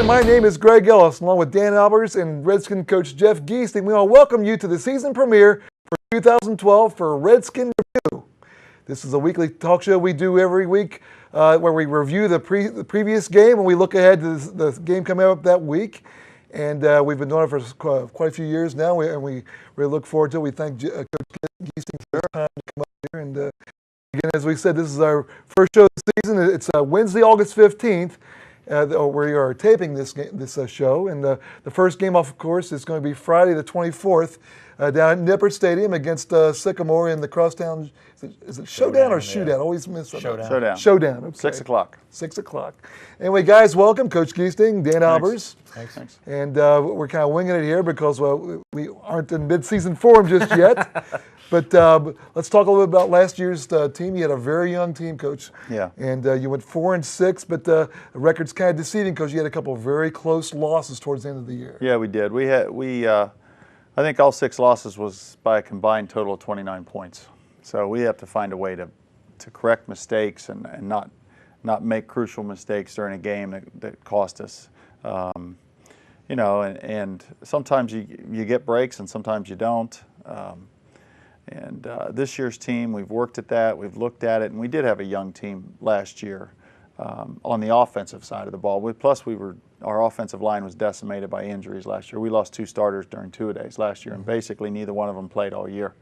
my name is Greg Ellis, along with Dan Albers and Redskin coach Jeff Giesting. We want to welcome you to the season premiere for 2012 for Redskin Review. This is a weekly talk show we do every week where we review the previous game and we look ahead to the game coming up that week. And we've been doing it for quite a few years now, and we really look forward to it. We thank Coach Giesting for his time to come up here. And again, as we said, this is our first show of the season. It's Wednesday, August 15th. We are taping this show, and the first game, of course, is going to be Friday the 24th down at Nippert Stadium against Sycamore in the Crosstown. Is it Showdown or Shootout? Yeah. Always miss that. Showdown. Okay. 6 o'clock. 6 o'clock. Anyway, guys, welcome, Coach Giesting, Dan Albers. Thanks. And we're kind of winging it here because we aren't in mid-season form just yet. But let's talk a little bit about last year's team. You had a very young team, Coach. Yeah. And you went 4-6, but the record's kind of deceiving because you had a couple of very close losses towards the end of the year. Yeah, we did. I think all 6 losses was by a combined total of 29 points. So we have to find a way to correct mistakes and not make crucial mistakes during a game that cost us. And sometimes you get breaks and sometimes you don't. This year's team, we've worked at that, we've looked at it, and we did have a young team last year on the offensive side of the ball. Plus, our offensive line was decimated by injuries last year. We lost 2 starters during 2-a-days last year, and basically neither one of them played all year.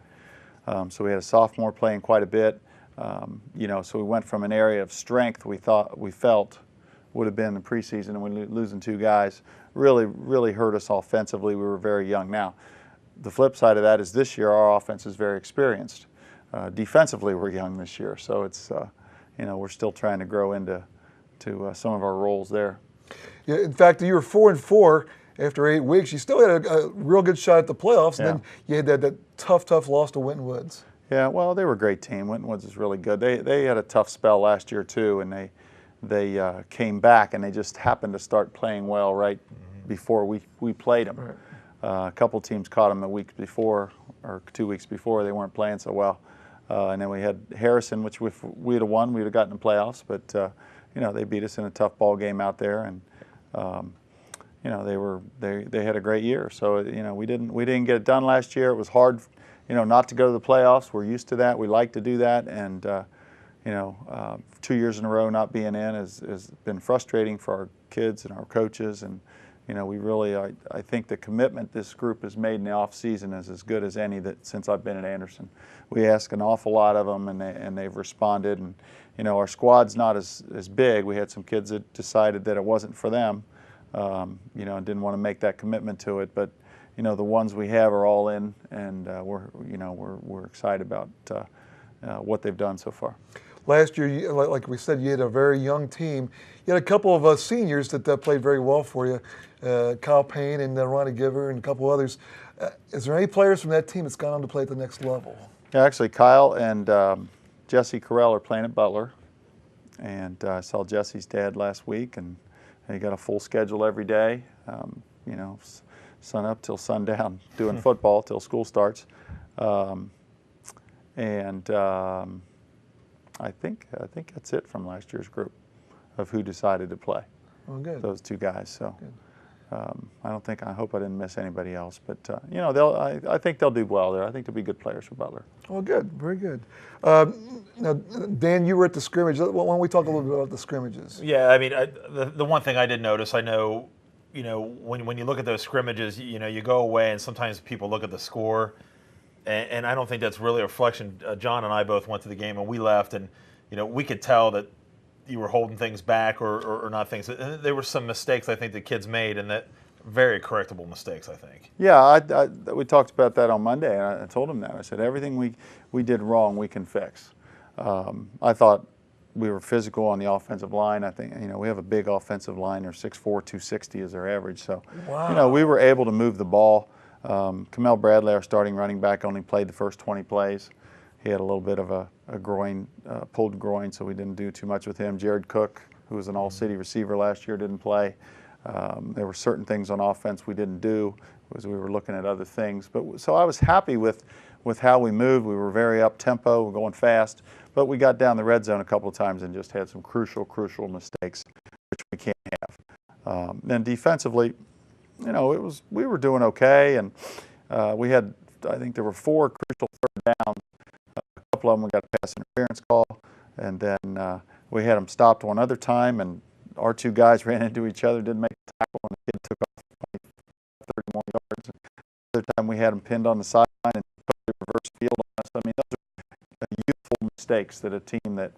So we had a sophomore playing quite a bit. So we went from an area of strength we felt would have been the preseason, and we losing 2 guys really hurt us offensively. We were very young. Now, the flip side of that is this year our offense is very experienced. Defensively, we're young this year, so it's we're still trying to grow into some of our roles there. Yeah, in fact, you were 4-4 after 8 weeks. You still had a real good shot at the playoffs, and then you had that tough loss to Winton Woods. Yeah, well, they were a great team. Winton Woods is really good. They had a tough spell last year too, and they came back, and they just happened to start playing well right before we played them. Right. A couple teams caught them a week before or 2 weeks before. They weren't playing so well. And then we had Harrison, which if we'd have won, we'd have gotten the playoffs. But they beat us in a tough ball game out there, and they had a great year. So we didn't get it done last year. It was hard, not to go to the playoffs. We're used to that. We like to do that, and 2 years in a row not being in has been frustrating for our kids and our coaches. And we really, I think the commitment this group has made in the off season is as good as any since I've been at Anderson. We ask an awful lot of them, and they've responded. And our squad's not as big. We had some kids that decided that it wasn't for them, and didn't want to make that commitment to it. But the ones we have are all in, and we're excited about what they've done so far. Last year, like we said, you had a very young team. You had a couple of seniors that played very well for you, Kyle Payne and Ronnie Giver and a couple others. Is there any players from that team that's gone on to play at the next level? Yeah, actually, Kyle and Jesse Carell are playing at Butler. And I saw Jesse's dad last week, and he got a full schedule every day, sun up till sundown, doing football till school starts. I think that's it from last year's group of who decided to play. Oh, good. Those 2 guys. So I hope I didn't miss anybody else. But I think they'll do well there. I think they'll be good players for Butler. Oh, good, very good. Now, Dan, you were at the scrimmage. Why don't we talk a little bit about the scrimmages? Yeah, I mean, the one thing I did notice, I know, when you look at those scrimmages, you go away and sometimes people look at the score. And I don't think that's really a reflection. John and I both went to the game and we left, and we could tell that you were holding things back or not things. And there were some mistakes I think the kids made, and that very correctable mistakes, I think. Yeah, we talked about that on Monday, and I told him that. I said everything we did wrong we can fix. I thought we were physical on the offensive line. I think we have a big offensive line. They're 6'4", 260 is their average. So wow. We were able to move the ball. Kamel Bradley, our starting running back, only played the first 20 plays. He had a little bit of a groin, pulled groin, so we didn't do too much with him. Jared Cook, who was an all-city receiver last year, didn't play. There were certain things on offense we didn't do because we were looking at other things. So I was happy with how we moved. We were very up-tempo, we were going fast, but we got down the red zone a couple of times and just had some crucial mistakes, which we can't have. Then defensively, you know, we were doing okay, and we had, I think there were 4 crucial third downs. A couple of them we got a pass interference call, and then we had them stopped one other time, and our 2 guys ran into each other, didn't make the tackle, and the kid took off 20, 30 more yards. Another time we had him pinned on the sideline and totally reverse field on us. I mean, those are youthful mistakes that a team that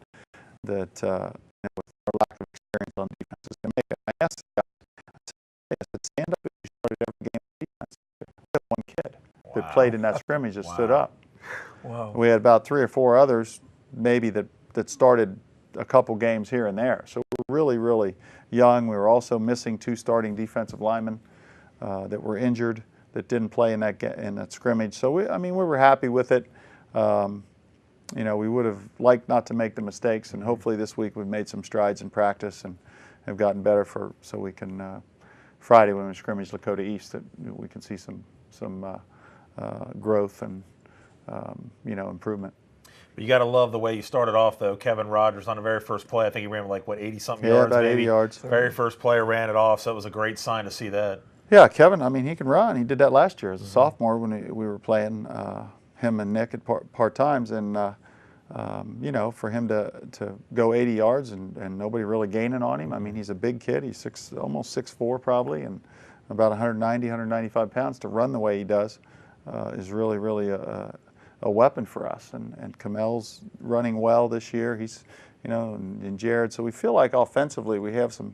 you know, with our lack of experience on defenses can make. I asked the guys, I said, stand up if you started every game of defense. We had 1 kid that played in that scrimmage that stood up. Wow. We had about 3 or 4 others maybe that started a couple games here and there. So we're really, really young. We were also missing 2 starting defensive linemen that were injured, that didn't play in that scrimmage. So we were happy with it. You know, we would have liked not to make the mistakes, and hopefully this week we've made some strides in practice and have gotten better so we can Friday when we scrimmage Lakota East, that we can see some growth and you know, improvement. But you got to love the way you started off, though. Kevin Rogers on the very first play, I think he ran like, what, 80-something yards? Yeah, about maybe. 80 yards. Very first player ran it off, so it was a great sign to see that. Yeah, Kevin, I mean, he can run. He did that last year as a sophomore when we were playing him and Nick at part times. And, you know, for him to go 80 yards and nobody really gaining on him, I mean, he's a big kid. He's almost 6'4" probably, and about 190, 195 pounds. To run the way he does is really, really a weapon for us. And Kamel's running well this year. He's, you know, and Jared. So we feel like offensively we have some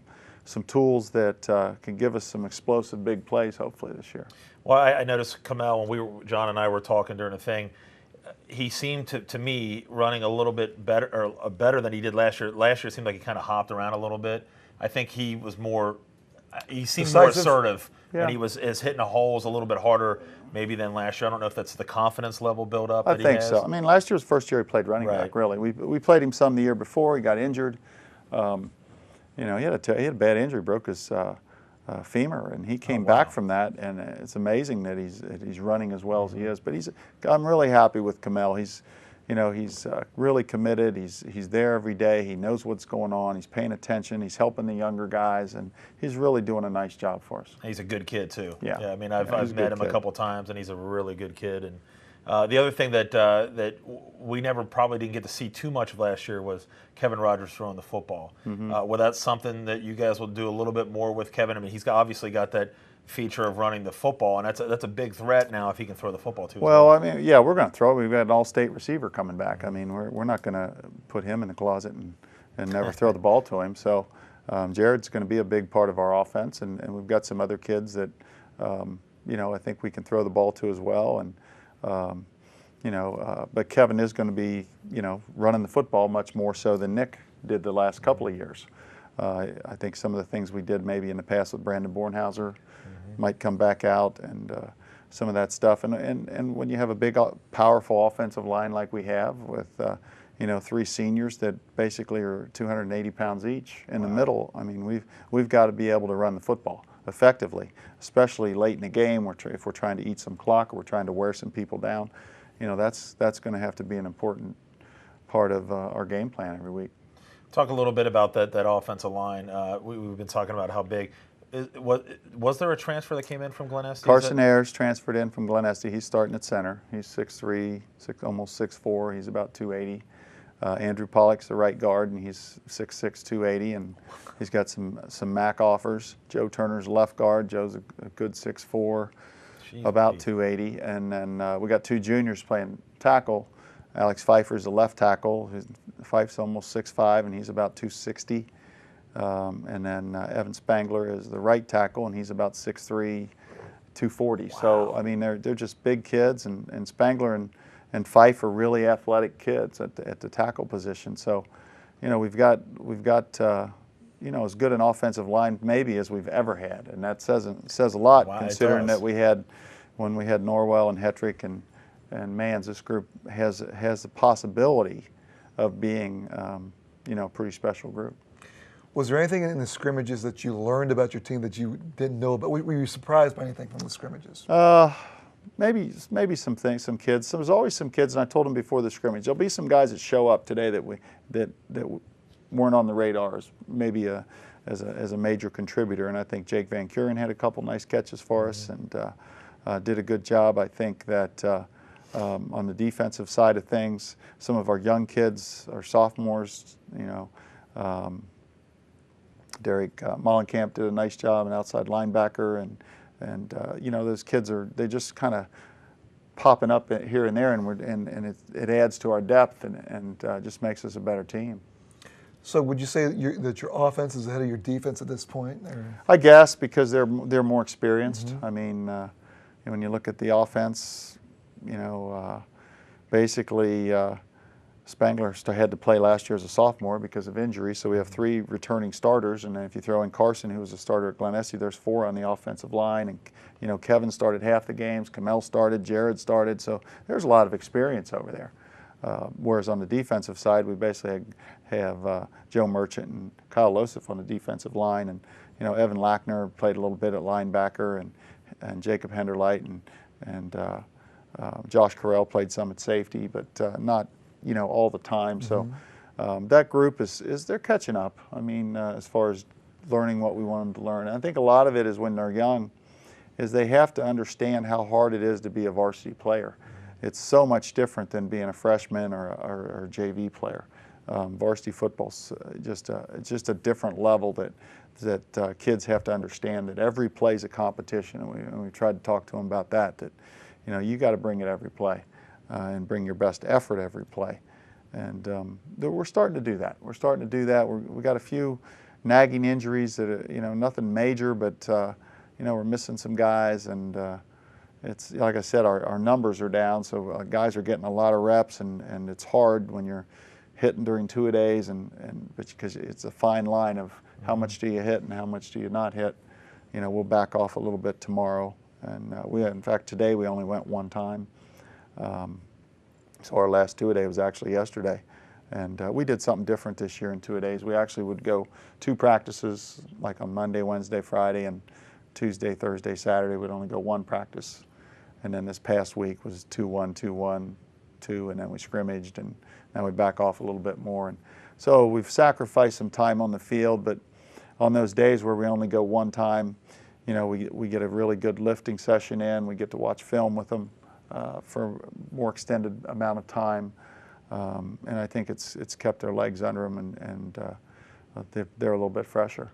tools that can give us some explosive big plays hopefully this year. Well, I noticed Kamel, when John and I were talking during the thing, he seemed to me running a little bit better, or better than he did last year. Last year it seemed like he kind of hopped around a little bit. I think he was more, he seemed more assertive, and he was hitting the holes a little bit harder maybe than last year. I don't know if that's the confidence level build up that he has. I think so. I mean, last year was the first year he played running back, really. We played him some the year before. He got injured. You know, he had a bad injury, broke his femur, and he came back from that. And it's amazing that he's running as well as he is. But I'm really happy with Kamel. He's really committed. He's there every day. He knows what's going on. He's paying attention. He's helping the younger guys, and he's really doing a nice job for us. He's a good kid too. Yeah. I mean, I've met him a couple times, and he's a really good kid. And the other thing that we never probably didn't get to see too much of last year was Kevin Rogers throwing the football. Well, that's something that you guys will do a little bit more with Kevin. I mean, he's obviously got that feature of running the football, and that's a big threat now if he can throw the football too. Well, I mean, yeah, we're going to throw it. We've got an all-state receiver coming back. I mean, we're not going to put him in the closet and never throw the ball to him. So Jared's going to be a big part of our offense, and we've got some other kids that you know, I think we can throw the ball to as well. And you know, but Kevin is going to be, you know, running the football much more so than Nick did the last couple of years. I think some of the things we did maybe in the past with Brandon Bornhauser might come back out, and some of that stuff. And when you have a big, powerful offensive line like we have with, you know, 3 seniors that basically are 280 pounds each in the middle, I mean, we've got to be able to run the football effectively, especially late in the game if we're trying to eat some clock or we're trying to wear some people down. You know, that's going to have to be an important part of our game plan every week. Talk a little bit about that offensive line. We've been talking about how big. Was there a transfer that came in from Glen Estee? Carson Ayers transferred in from Glen Estee. He's starting at center. He's 6'3", almost 6'4". He's about 280. Andrew Pollock's the right guard, and he's 6'6", 280, and he's got some MAC offers. Joe Turner's left guard. Joe's a good 6'4", about 280. And then we got 2 juniors playing tackle. Alex Pfeiffer's the left tackle. Fife's almost 6'5", and he's about 260. And then Evan Spangler is the right tackle, and he's about 6'3", 240. Wow. So, I mean, they're just big kids, and Spangler and Fife are really athletic kids at the tackle position. So, you know, we've got you know, as good an offensive line maybe as we've ever had, and that says a lot. Wow, considering that when we had Norwell and Hetrick and Mans, this group has the possibility of being you know, a pretty special group. Was there anything in the scrimmages that you learned about your team that you didn't know about? Were you surprised by anything from the scrimmages? Maybe some things, some kids. There's always some kids, and I told them before the scrimmage, there'll be some guys that show up today that weren't on the radars. Maybe as a major contributor. And I think Jake Van Kuren had a couple nice catches for us and did a good job. I think that on the defensive side of things, some of our young kids, our sophomores, Derek Mollenkamp did a nice job, an outside linebacker, and those kids they just kind of popping up here and there, and it adds to our depth and just makes us a better team. So would you say that your offense is ahead of your defense at this point? Or? I guess because they're more experienced. I mean, when you look at the offense, basically Spangler had to play last year as a sophomore because of injury, so we have 3 returning starters, and then if you throw in Carson, who was a starter at Glen Essie, there's 4 on the offensive line, and Kevin started half the games, Kamel started, Jared started, so there's a lot of experience over there. Whereas on the defensive side, we basically have Joe Merchant and Kyle Losif on the defensive line, and Evan Lackner played a little bit at linebacker, and Jacob Henderlight and Josh Carell played some at safety, but not all the time. So that group they're catching up. I mean, as far as learning what we want them to learn. And I think a lot of it is when they're young, is they have to understand how hard it is to be a varsity player. It's so much different than being a freshman or a JV player. Varsity football's just a different level that kids have to understand that every play is a competition, and we tried to talk to them about that you got to bring it every play and bring your best effort every play. And we're starting to do that. We got a few nagging injuries that nothing major, but we're missing some guys, and it's like I said, our numbers are down, so guys are getting a lot of reps, and it's hard when you're hitting during two-a-days, but because it's a fine line of how much do you hit and how much do you not hit. We'll back off a little bit tomorrow, and in fact today we only went one time. So our last two-a-day was actually yesterday, and we did something different this year in two-a-days. We actually would go 2 practices, like on Monday, Wednesday, Friday, and Tuesday, Thursday, Saturday we'd only go 1 practice. And then this past week was 2-1, 2-1, 2, and then we scrimmaged, and now we back off a little bit more. And so we've sacrificed some time on the field, but on those days where we only go 1 time, we get a really good lifting session in. We get to watch film with them for a more extended amount of time, and I think it's kept their legs under them, and they're a little bit fresher.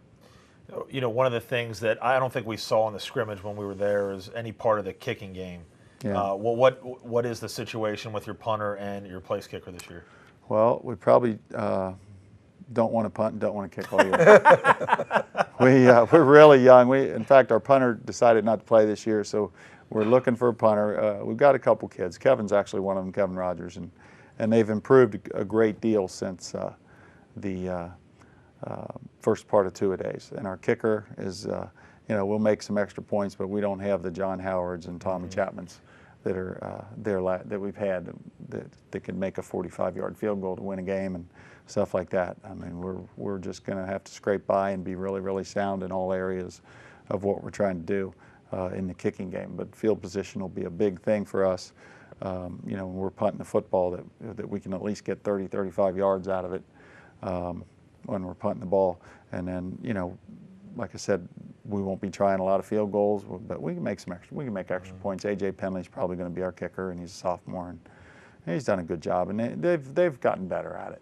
One of the things that I don't think we saw in the scrimmage when we were there is any part of the kicking game. Yeah. What is the situation with your punter and your place kicker this year? Well, we probably don't want to punt and don't want to kick all year. We're really young. In fact, our punter decided not to play this year, so we're looking for a punter. We've got a couple kids. Kevin's actually one of them, Kevin Rogers, and they've improved a great deal since the first part of two-a-days. And our kicker is, we'll make some extra points, but we don't have the John Howards and Tommy Chapmans that are that we've had that can make a 45-yard field goal to win a game and stuff like that. I mean, we're just going to have to scrape by and be really, really sound in all areas of what we're trying to do in the kicking game. But field position will be a big thing for us. When we're punting the football, that we can at least get 30, 35 yards out of it when we're punting the ball. And then, like I said, we won't be trying a lot of field goals, but we can make some extra. We can make extra points. AJ Penley's probably going to be our kicker, and he's a sophomore, and he's done a good job. And they've gotten better at it.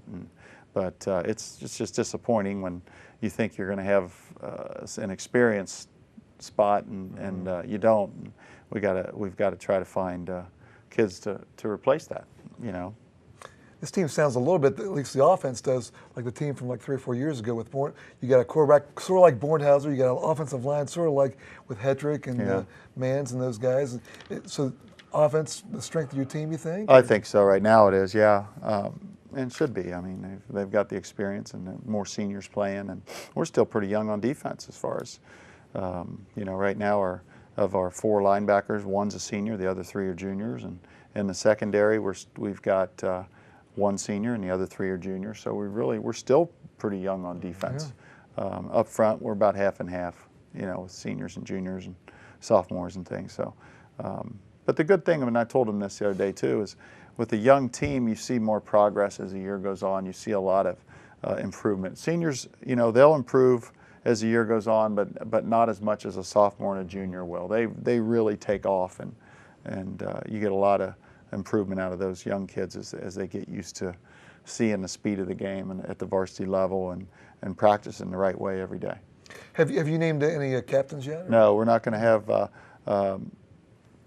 But it's just disappointing when you think you're going to have an experienced spot and you don't. We've got to try to find kids to replace that. This team sounds a little bit, at least the offense does, like the team from like 3 or 4 years ago with Born. You got a quarterback sort of like Bornhauser. You got an offensive line sort of like with Hedrick and Mans and those guys. So offense, the strength of your team, you think? I think so. Right now it is, yeah. And should be. I mean, they've got the experience and more seniors playing, and we're still pretty young on defense as far as, right now of our 4 linebackers, 1's a senior, the other 3 are juniors, and in the secondary we've got 1 senior and the other 3 are juniors. So we're still pretty young on defense. Yeah. Up front, we're about half and half, with seniors and juniors and sophomores and things. So, but the good thing, and I told them this the other day too, is with a young team, you see more progress as the year goes on. You see a lot of improvement. Seniors, they'll improve as the year goes on, but not as much as a sophomore and a junior will. They really take off, and you get a lot of improvement out of those young kids as they get used to seeing the speed of the game and at the varsity level and practicing the right way every day. Have you named any captains yet? No, we're not going to have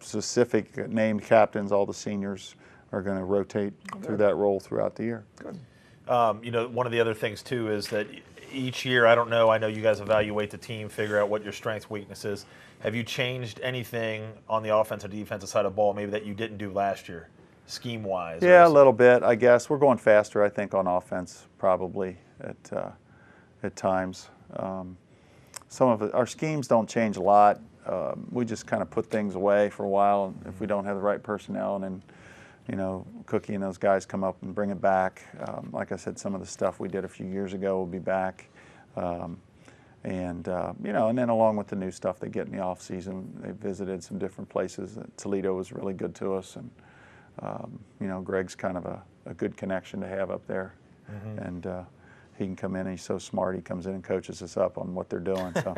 specific named captains. All the seniors are going to rotate through that role throughout the year. Good. One of the other things too is that each year, I know you guys evaluate the team, figure out what your strengths, weaknesses. Have you changed anything on the offensive or defensive side of the ball, maybe that you didn't do last year, scheme-wise? Yeah, a little bit, I guess. We're going faster, I think, on offense, probably at times. Some of our schemes don't change a lot. We just kind of put things away for a while if we don't have the right personnel, and then Cookie and those guys come up and bring it back. Like I said, some of the stuff we did a few years ago will be back. And then along with the new stuff they get in the off season, they visited some different places. Toledo was really good to us, and Greg's kind of a good connection to have up there. Mm-hmm. And he can come in, and he's so smart. He comes in and coaches us up on what they're doing. So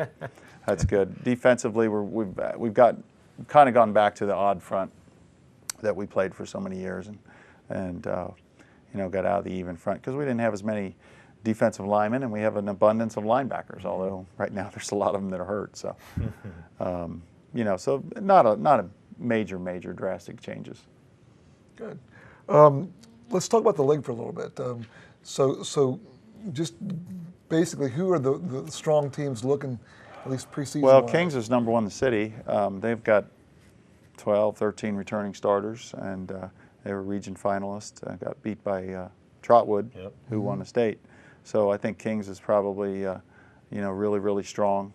that's good. Defensively, we've kind of gone back to the odd front that we played for so many years, and got out of the even front because we didn't have as many defensive linemen, and we have an abundance of linebackers. Although right now there's a lot of them that are hurt. So, so not a major drastic changes. Good. Let's talk about the league for a little bit. So just basically, who are the strong teams looking, at least preseason? Well, Kings is number one in the city. They've got 12, 13 returning starters, and they were region finalists. Got beat by Trotwood, yep, who won the state. So I think Kings is probably, really strong.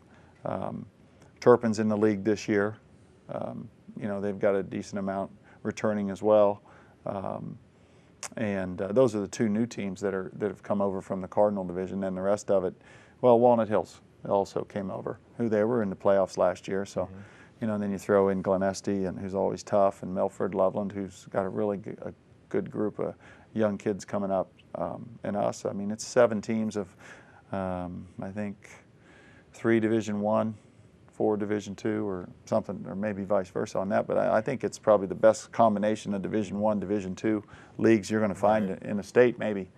Turpin's in the league this year. They've got a decent amount returning as well. And those are the two new teams that have come over from the Cardinal division. And the rest of it, well, Walnut Hills also came over, who they were in the playoffs last year. So. Mm-hmm. And then you throw in Glen Estee, and who's always tough, and Milford, Loveland, who's got a really good group of young kids coming up, and us. I mean, it's 7 teams of, I think, 3 Division I, 4 Division II, or something, or maybe vice versa on that. But I think it's probably the best combination of Division I, Division II leagues you're going to find in the state, maybe,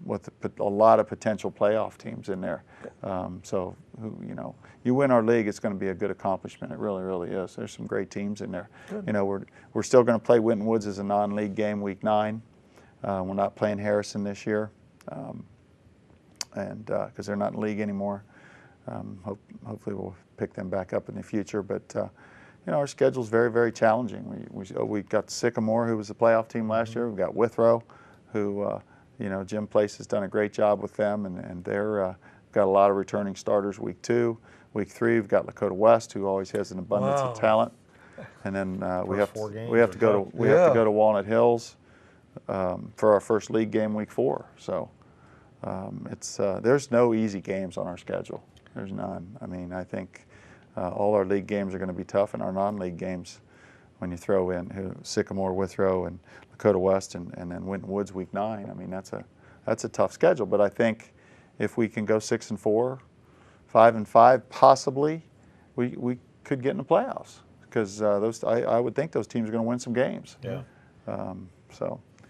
with a lot of potential playoff teams in there. So, you win our league, it's going to be a good accomplishment. It really, really is. There's some great teams in there. Good. We're still going to play Winton Woods as a non-league game week 9. We're not playing Harrison this year, and because they're not in league anymore. Hopefully we'll pick them back up in the future. But our schedule's very, very challenging. We got Sycamore, who was the playoff team last year. We've got Withrow, who Jim Place has done a great job with them, and they're got a lot of returning starters week 2. Week 3, we've got Lakota West, who always has an abundance of talent, and then we have to go to Walnut Hills for our first league game week 4. So there's no easy games on our schedule. There's none. I mean, I think all our league games are going to be tough, and our non-league games, when you throw in Sycamore, Withrow, and Lakota West, and then Winton Woods week 9. I mean, that's a tough schedule. But I think if we can go 6-4. 5-5, possibly, we could get in the playoffs because I would think those teams are going to win some games. Yeah. And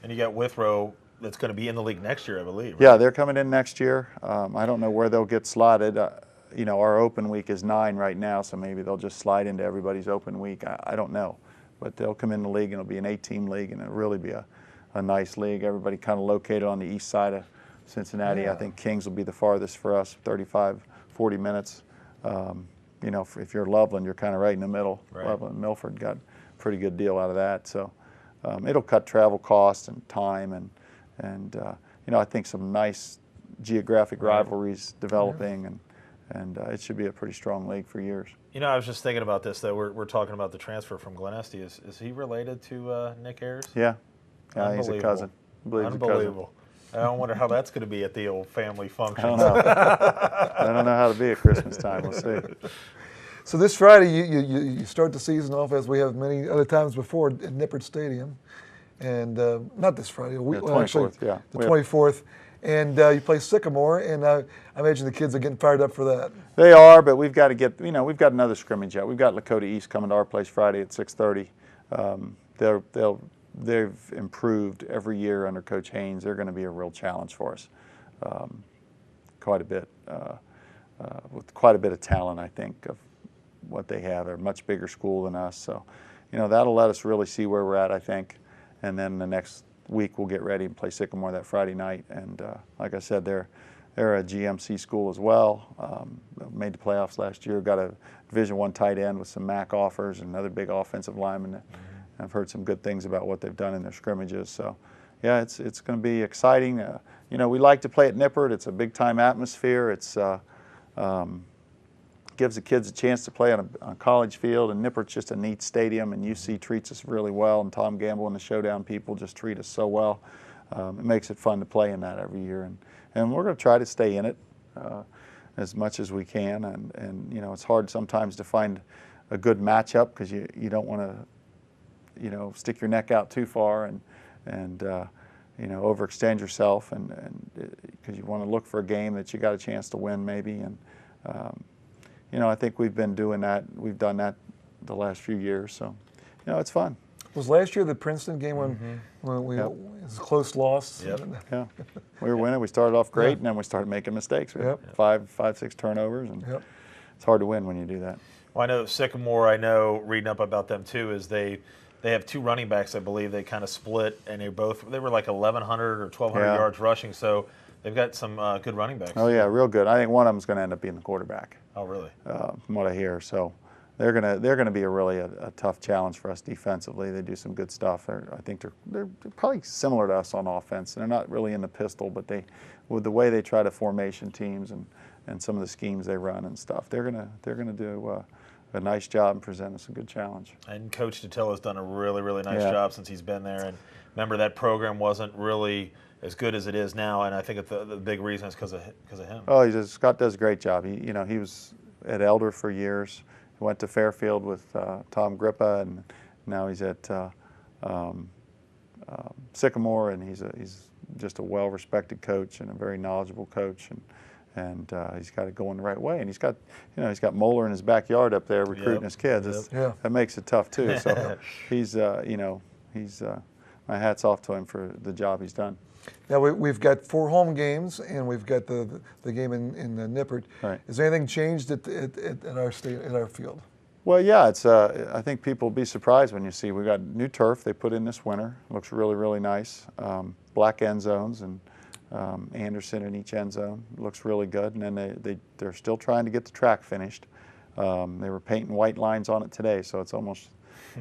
you got Withrow that's going to be in the league next year, I believe. Right? Yeah, they're coming in next year. I don't know where they'll get slotted. Our open week is 9 right now, so maybe they'll just slide into everybody's open week. I don't know, but they'll come in the league and it'll be an 8-team league, and it'll really be a nice league. Everybody kind of located on the east side of Cincinnati. Yeah. I think Kings will be the farthest for us, 40 minutes. If you're Loveland, you're kind of right in the middle. Right. Loveland and Milford got a pretty good deal out of that. So it'll cut travel costs and time, and I think some nice geographic rivalries developing, and it should be a pretty strong league for years. I was just thinking about this, though. We're talking about the transfer from Glen Estee. Is he related to Nick Ayers? Yeah, he's a cousin. I believe he's a cousin. I wonder how that's going to be at the old family function. I don't know. I don't know how to be at Christmas time. We'll see. So this Friday, you start the season off, as we have many other times before, at Nippert Stadium. And not this Friday, the 24th, the 24th. and you play Sycamore, and I imagine the kids are getting fired up for that. They are, but we've got to get, we've got another scrimmage out. We've got Lakota East coming to our place Friday at 6:30. They've improved every year under Coach Haynes. They're going to be a real challenge for us, quite a bit, with quite a bit of talent, I think, of what they have. They're a much bigger school than us, so that'll let us really see where we're at, I think. And then the next week we'll get ready and play Sycamore that Friday night. And like I said, they're a GMC school as well. Made the playoffs last year. Got a Division I tight end with some MAC offers and another big offensive lineman. I've heard some good things about what they've done in their scrimmages. So, yeah, it's going to be exciting. We like to play at Nippert. It's a big-time atmosphere. It's gives the kids a chance to play on a college field, and Nippert's just a neat stadium, and UC treats us really well, and Tom Gamble and the Showdown people just treat us so well. It makes it fun to play in that every year, and we're going to try to stay in it as much as we can, and it's hard sometimes to find a good matchup because you don't want to stick your neck out too far and overextend yourself, and because you want to look for a game that you got a chance to win maybe, and I think we've been doing that. We've done that the last few years, so it's fun. Was last year the Princeton game when we it was a close loss? Yep. Yeah, we were winning. We started off great, and then we started making mistakes. We had five, 6 turnovers, and it's hard to win when you do that. Well, I know Sycamore. I know reading up about them too is they have 2 running backs. I believe they kind of split, and they were like 1,100 or 1,200 yards rushing. So they've got some good running backs. Oh yeah, real good. I think one of them's going to end up being the quarterback. Oh really? From what I hear, so they're gonna be a tough challenge for us defensively. They do some good stuff. I think they're probably similar to us on offense. They're not really in the pistol, but with the way they try to formation teams and some of the schemes they run and stuff, they're gonna do a nice job and present us a good challenge. And Coach Datillo's done a really, really nice job since he's been there. And remember, that program wasn't really as good as it is now, and I think the big reason is because of him. Oh, Scott does a great job. He was at Elder for years. He went to Fairfield with Tom Grippa, and now he's at Sycamore, and he's just a well-respected coach and a very knowledgeable coach, and he's got it going the right way. And he's got Moeller in his backyard up there recruiting his kids. That makes it tough too. So he's my hat's off to him for the job he's done. Now we've got 4 home games, and we've got the game in Nippert. Right. Is anything changed at our field? Well, yeah, it's. I think people will be surprised when you see we got new turf they put in this winter. Looks really, really nice. Black end zones and Anderson in each end zone. Looks really good. And then they're still trying to get the track finished. They were painting white lines on it today, so it's almost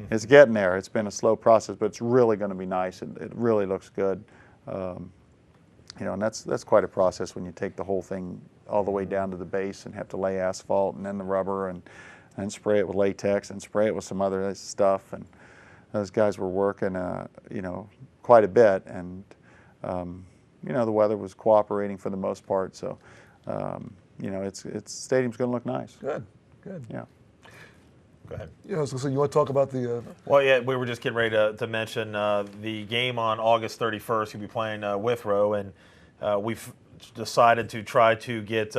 it's getting there. It's been a slow process, but it's really going to be nice. It really looks good. And that's quite a process when you take the whole thing all the way down to the base and have to lay asphalt and then the rubber and spray it with latex and spray it with some other stuff. And those guys were working, quite a bit. And the weather was cooperating for the most part. So, stadium's going to look nice. Good. Yeah. Go ahead. So you want to talk about the? Well, yeah, we were just getting ready to mention the game on August 31st. You'll be playing Withrow, and we've decided to try to get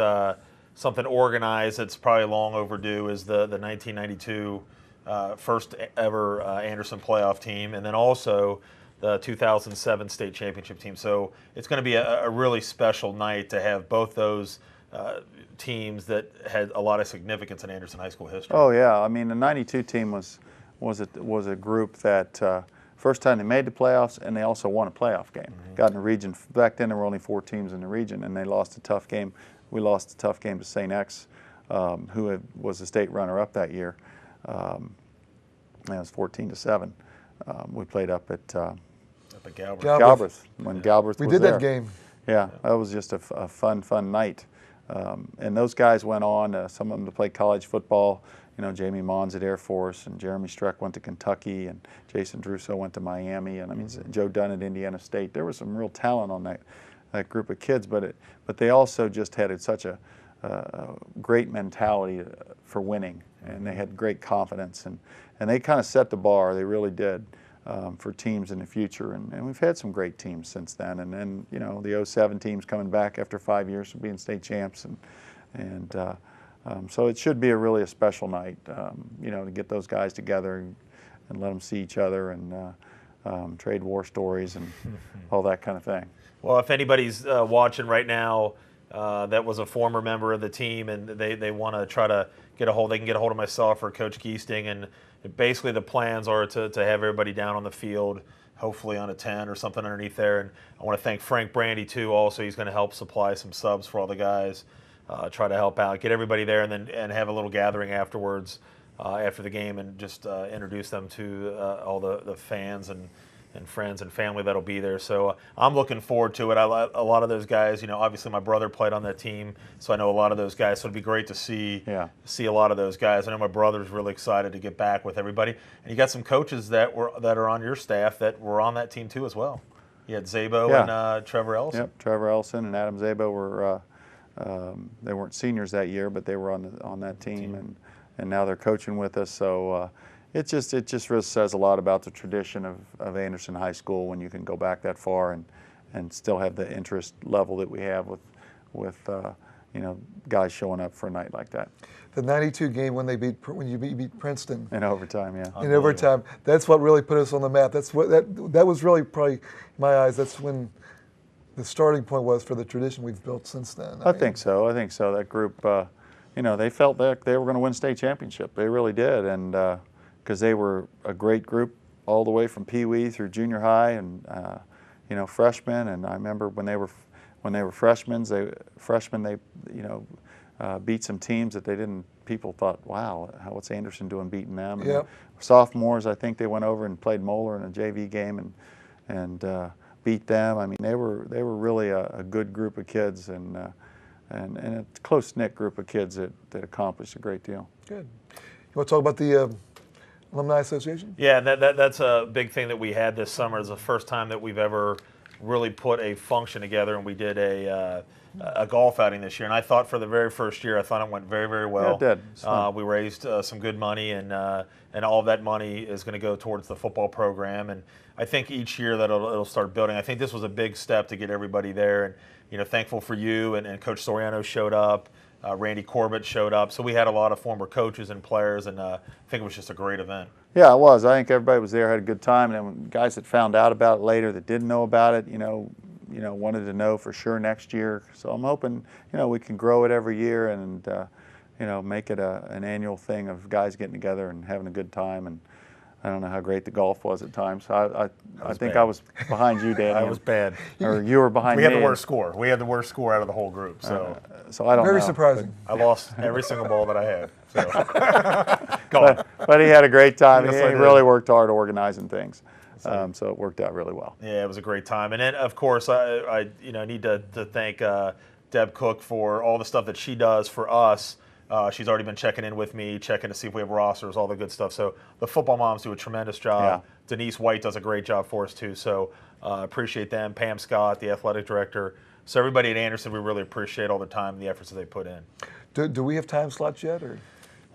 something organized that's probably long overdue. Is the 1992 first ever Anderson playoff team, and then also the 2007 state championship team. So it's going to be a really special night to have both those teams that had a lot of significance in Anderson High School history. Oh yeah, I mean the '92 team was a group that first time they made the playoffs, and they also won a playoff game. Got in the region. Back then there were only 4 teams in the region, and they lost a tough game. We lost a tough game to St. X, who was the state runner-up that year. And it was 14-7. We played up at Galbraith when Galbraith was there. We did that game. Yeah, that was just a fun night. And those guys went on, some of them to play college football. Jamie Mons at Air Force, and Jeremy Streck went to Kentucky, and Jason Druso went to Miami, and Joe Dunn at Indiana State. There was some real talent on that group of kids, but they also just had such a great mentality for winning, and they had great confidence, and they kind of set the bar. They really did. for teams in the future. And we've had some great teams since then. And then, you know, the 07 team's coming back after 5 years from being state champs. So it should be really a special night, you know, to get those guys together and let them see each other and trade war stories and all that kind of thing. Well, if anybody's watching right now that was a former member of the team and they want to try to get a hold, they can get a hold of myself or Coach Giesting. And basically the plans are to have everybody down on the field, hopefully on a 10 or something underneath there. And I want to thank Frank Brandy too. Also, he's going to help supply some subs for all the guys. Try to help out, get everybody there, and have a little gathering afterwards, after the game, and just introduce them to all the fans and friends and family that'll be there. So I'm looking forward to it. A lot of those guys, you know, obviously my brother played on that team, so I know a lot of those guys. So it'd be great to see a lot of those guys. I know my brother's really excited to get back with everybody, and you got some coaches that are on your staff that were on that team too as well. You had Zabo and Trevor Ellison. Yep, Trevor Ellison and Adam Zabo were. They weren't seniors that year, but they were on that team, and now they're coaching with us. So it just really says a lot about the tradition of Anderson High School when you can go back that far and still have the interest level that we have with you know, guys showing up for a night like that. The '92 game when you beat Princeton in overtime, in overtime. That's what really put us on the map. That was really probably in my eyes. That's when the starting point was for the tradition we've built since then. I think so. That group, you know, they felt that they were going to win state championship. They really did, and because they were a great group all the way from Pee Wee through junior high, and you know, freshmen. And I remember when they were freshmen, they you know, beat some teams that they didn't. People thought, wow, what's Anderson doing beating them? And yep. Sophomores, I think they went over and played Moeller in a JV game and beat them. I mean, they were really a good group of kids and a close-knit group of kids that accomplished a great deal. Good. You want to talk about the Alumni Association? Yeah, that's a big thing that we had this summer. It's the first time that we've ever really put a function together, and we did a golf outing this year. And I thought for the very first year, I thought it went very, very well. Yeah, it did. We raised some good money, and all of that money is going to go towards the football program. And I think each year that it'll start building. I think this was a big step to get everybody there, and you know, thankful for you and Coach Soriano showed up. Randy Corbett showed up. So we had a lot of former coaches and players, and I think it was just a great event. Yeah, it was. I think everybody was there, had a good time, and then guys that found out about it later that didn't know about it, you know, wanted to know for sure next year. So I'm hoping, you know, we can grow it every year and, you know, make it an annual thing of guys getting together and having a good time. And I don't know how great the golf was at times. I think bad. I was behind you, Danny. I was bad. Or you were behind me. We had the worst score. We had the worst score out of the whole group. So I don't know. Very surprising. I lost every single ball that I had. So. Go on. But he had a great time. Yes, he I did. really worked hard organizing things. So it worked out really well. Yeah, it was a great time. And then, of course, I need to thank Deb Cook for all the stuff that she does for us. She's already been checking in with me, checking to see if we have rosters, all the good stuff. So the football moms do a tremendous job. Yeah. Denise White does a great job for us, too. So appreciate them. Pam Scott, the athletic director. So everybody at Anderson, we really appreciate all the time and the efforts that they put in. Do we have time slots yet? Or?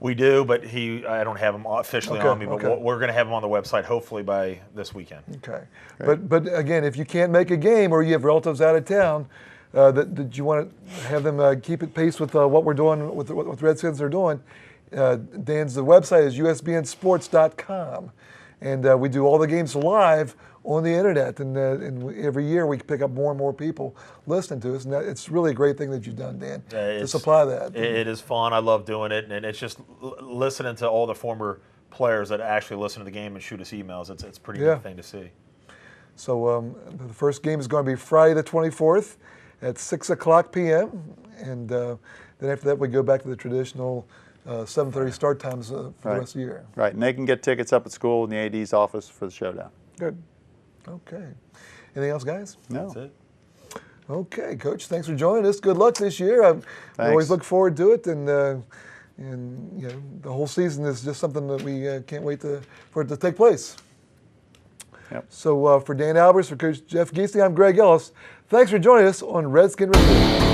We do, but I don't have him officially on me, but we're going to have him on the website hopefully by this weekend. Okay. But again, if you can't make a game or you have relatives out of town, that you want to have them keep it pace with what we're doing, with what Redskins are doing, Dan's website is usbnsports.com. And we do all the games live on the internet, and every year we pick up more and more people listening to us, and it's really a great thing that you've done, Dan, to supply that. It is fun. I love doing it, and it's just listening to all the former players that actually listen to the game and shoot us emails. It's a pretty neat thing to see. So the first game is going to be Friday the 24th at 6:00 p.m., and then after that we go back to the traditional 7:30 start times for the rest of the year. Right, and they can get tickets up at school in the AD's office for the showdown. Good. Okay. Anything else, guys? No. That's it. Okay, Coach. Thanks for joining us. Good luck this year. I always look forward to it, and you know, the whole season is just something that we can't wait for it to take place. Yep. So for Dan Albers, for Coach Jeff Giesting, I'm Greg Ellis. Thanks for joining us on Redskin Review.